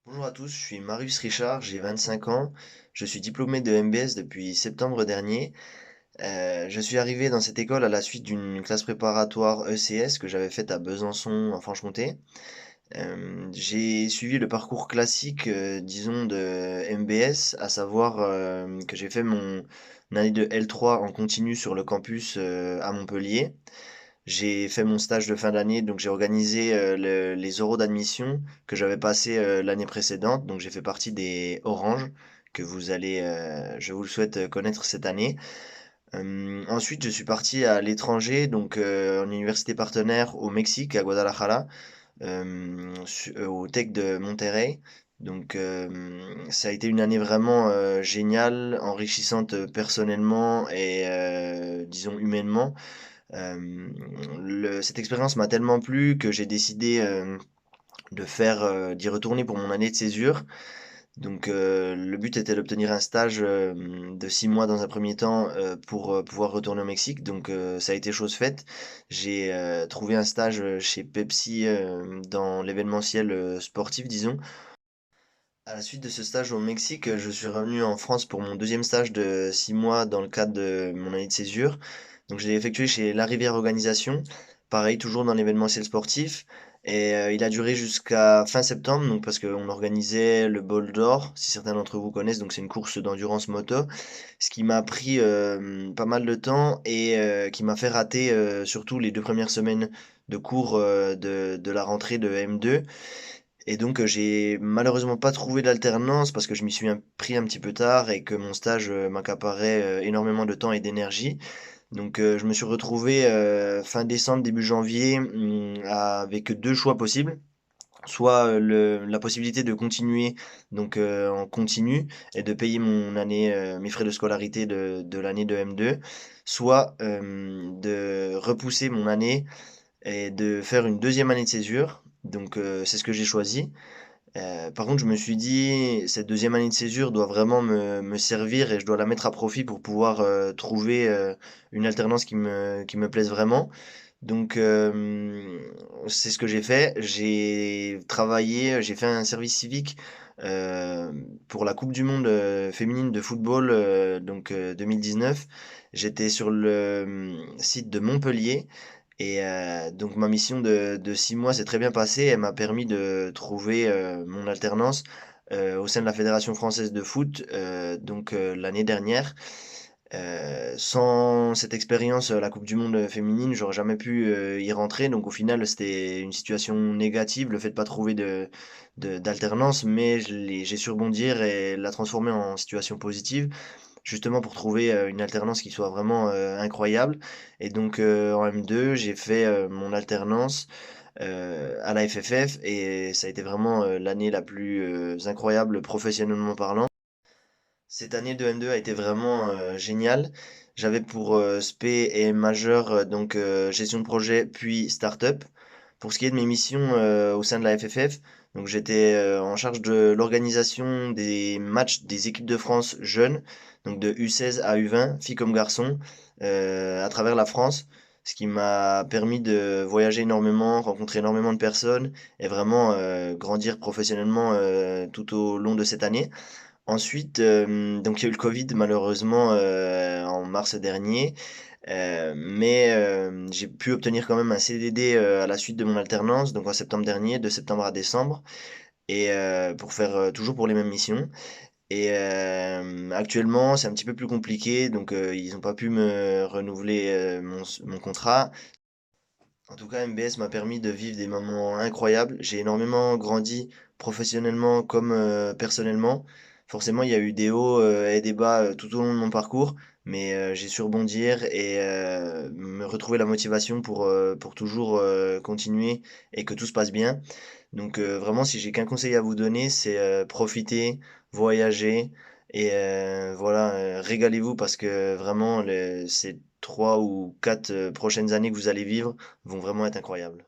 Bonjour à tous, je suis Marius Richard, j'ai 25 ans, je suis diplômé de MBS depuis septembre dernier. Je suis arrivé dans cette école à la suite d'une classe préparatoire ECS que j'avais faite à Besançon en Franche-Comté. J'ai suivi le parcours classique, disons, de MBS, à savoir que j'ai fait mon année de L3 en continu sur le campus à Montpellier. J'ai fait mon stage de fin d'année, donc j'ai organisé les oraux d'admission que j'avais passé l'année précédente. Donc j'ai fait partie des Oranges que vous allez, je vous le souhaite, connaître cette année. Ensuite, je suis parti à l'étranger, donc en université partenaire au Mexique, à Guadalajara, au Tech de Monterrey. Donc ça a été une année vraiment géniale, enrichissante personnellement et disons humainement. Cette expérience m'a tellement plu que j'ai décidé d'y retourner pour mon année de césure. Donc le but était d'obtenir un stage de 6 mois dans un premier temps pour pouvoir retourner au Mexique. Donc ça a été chose faite. J'ai trouvé un stage chez Pepsi dans l'événementiel sportif, disons. À la suite de ce stage au Mexique, je suis revenu en France pour mon deuxième stage de 6 mois dans le cadre de mon année de césure. Donc je l'ai effectué chez La Rivière Organisation, pareil toujours dans l'événementiel sportif. Et il a duré jusqu'à fin septembre, donc parce qu'on organisait le Bol d'Or, si certains d'entre vous connaissent, donc c'est une course d'endurance moto, ce qui m'a pris pas mal de temps et qui m'a fait rater surtout les 2 premières semaines de cours de la rentrée de M2. Et donc, j'ai malheureusement pas trouvé d'alternance parce que je m'y suis pris un petit peu tard et que mon stage m'accaparait énormément de temps et d'énergie. Donc, je me suis retrouvé fin décembre, début janvier, avec deux choix possibles. Soit la possibilité de continuer donc en continu et de payer mon année, mes frais de scolarité de l'année de M2, soit de repousser mon année et de faire une deuxième année de césure. Donc, c'est ce que j'ai choisi. Par contre, je me suis dit, cette deuxième année de césure doit vraiment me servir et je dois la mettre à profit pour pouvoir trouver une alternance qui me plaise vraiment. Donc, c'est ce que j'ai fait. J'ai travaillé, j'ai fait un service civique euh, pour la Coupe du Monde féminine de football, donc 2019. J'étais sur le site de Montpellier. Et donc ma mission de 6 mois s'est très bien passée. Elle m'a permis de trouver mon alternance au sein de la Fédération française de foot donc l'année dernière. Sans cette expérience, la Coupe du Monde féminine, j'aurais jamais pu y rentrer. Donc au final, c'était une situation négative, le fait de pas trouver d'alternance, mais j'ai su rebondir et la transformer en situation positive justement pour trouver une alternance qui soit vraiment incroyable. Et donc en M2, j'ai fait mon alternance à la FFF et ça a été vraiment l'année la plus incroyable professionnellement parlant. Cette année de M2 a été vraiment géniale. J'avais pour spé et majeur donc gestion de projet puis start-up. Pour ce qui est de mes missions au sein de la FFF, donc j'étais en charge de l'organisation des matchs des équipes de France jeunes, donc de U16 à U20, filles comme garçons, à travers la France, ce qui m'a permis de voyager énormément, rencontrer énormément de personnes et vraiment grandir professionnellement tout au long de cette année. Ensuite, donc il y a eu le Covid malheureusement en mars dernier, mais j'ai pu obtenir quand même un CDD à la suite de mon alternance, donc en septembre dernier, de septembre à décembre, et pour faire toujours pour les mêmes missions. Et actuellement, c'est un petit peu plus compliqué, donc ils n'ont pas pu me renouveler mon contrat. En tout cas, MBS m'a permis de vivre des moments incroyables. J'ai énormément grandi professionnellement comme personnellement. Forcément, il y a eu des hauts et des bas tout au long de mon parcours, mais j'ai su rebondir et me retrouver la motivation pour toujours continuer et que tout se passe bien. Donc vraiment, si j'ai qu'un conseil à vous donner, c'est profiter, voyager et voilà, régalez-vous parce que vraiment, ces 3 ou 4 prochaines années que vous allez vivre vont vraiment être incroyables.